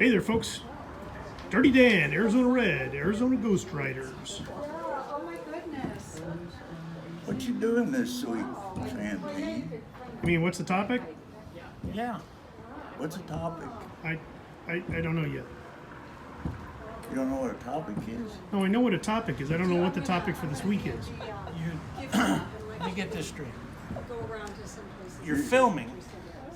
Hey there, folks. Dirty Dan, Arizona Red, Arizona Ghostriders. Oh my goodness. What you doing this week, Champagne? I mean, what's the topic? Yeah. What's the topic? I don't know yet. You don't know what a topic is? No, I know what a topic is. I don't know what the topic for this week is. Let me get this straight. Go around to some places. You're filming,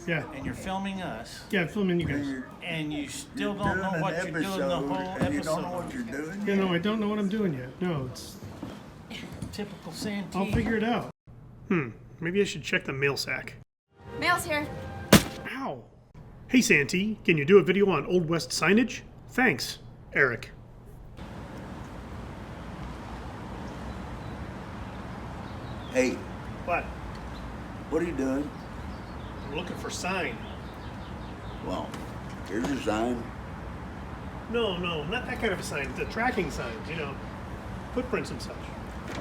Yeah, and you're filming us, yeah, I'm filming you guys. and you still You're don't know doing what an you're doing the whole and you don't know episode. what you're doing? Yeah, no, I don't know what I'm doing yet. No, it's. Typical Santee. I'll figure it out. Maybe I should check the mail sack. Mail's here. Ow! Hey, Santee, can you do a video on Old West signage? Thanks, Eric. Hey, What? what are you doing? I'm looking for sign. Well, here's your sign. No, not that kind of a sign. The tracking signs, footprints and such.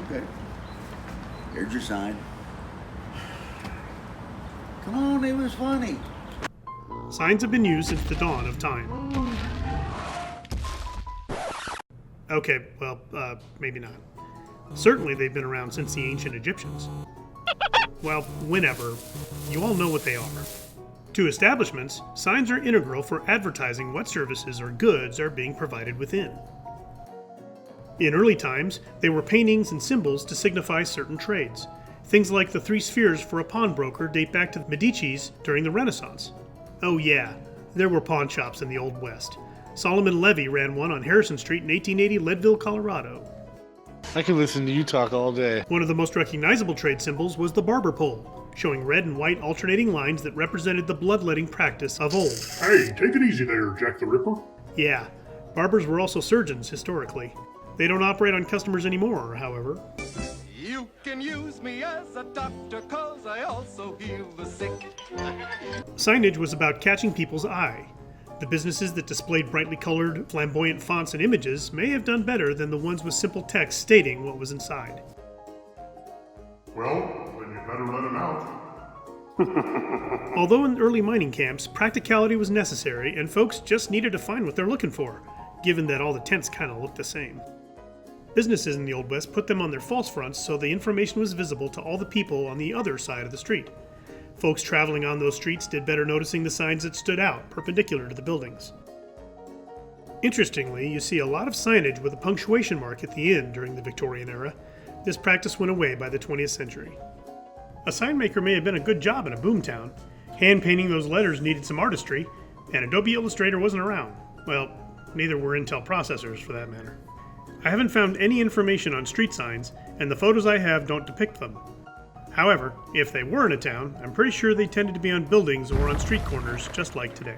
Okay. Here's your sign. Come on, it was funny. Signs have been used since the dawn of time. Okay, well, maybe not. Certainly they've been around since the ancient Egyptians. Well, whenever. You all know what they are. To establishments, signs are integral for advertising what services or goods are being provided within. In early times, they were paintings and symbols to signify certain trades. Things like the 3 spheres for a pawnbroker date back to the Medicis during the Renaissance. Oh yeah, there were pawn shops in the Old West. Solomon Levy ran one on Harrison Street in 1880 Leadville, Colorado. I could listen to you talk all day. One of the most recognizable trade symbols was the barber pole, showing red and white alternating lines that represented the bloodletting practice of old. Hey, take it easy there, Jack the Ripper. Yeah, barbers were also surgeons historically. They don't operate on customers anymore, however. You can use me as a doctor, 'cause I also heal the sick. Signage was about catching people's eye. The businesses that displayed brightly colored, flamboyant fonts and images may have done better than the ones with simple text stating what was inside. Well, then you better let him out. Although in early mining camps, practicality was necessary and folks just needed to find what they're looking for, given that all the tents kind of looked the same. Businesses in the Old West put them on their false fronts so the information was visible to all the people on the other side of the street. Folks traveling on those streets did better noticing the signs that stood out, perpendicular to the buildings. Interestingly, you see a lot of signage with a punctuation mark at the end during the Victorian era. This practice went away by the 20th century. A sign maker may have been a good job in a boomtown. Hand painting those letters needed some artistry, and Adobe Illustrator wasn't around. Well, neither were Intel processors for that matter. I haven't found any information on street signs, and the photos I have don't depict them. However, if they were in a town, I'm pretty sure they tended to be on buildings or on street corners, just like today.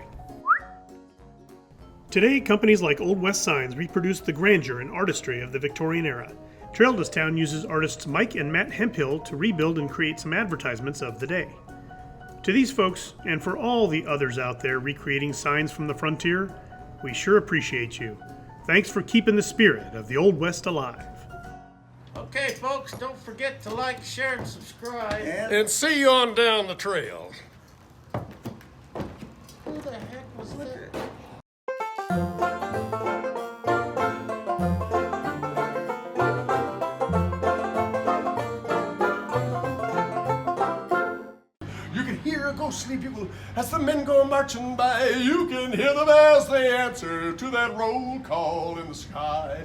Today, companies like Old West Signs reproduce the grandeur and artistry of the Victorian era. Traildust Town uses artists Mike and Matt Hemphill to rebuild and create some advertisements of the day. To these folks, and for all the others out there recreating signs from the frontier, we sure appreciate you. Thanks for keeping the spirit of the Old West alive. Okay, folks, don't forget to like, share, and subscribe. And see you on down the trail. Who the heck was that? You can hear a ghostly bugle as the men go marching by. You can hear them as they answer to that roll call in the sky.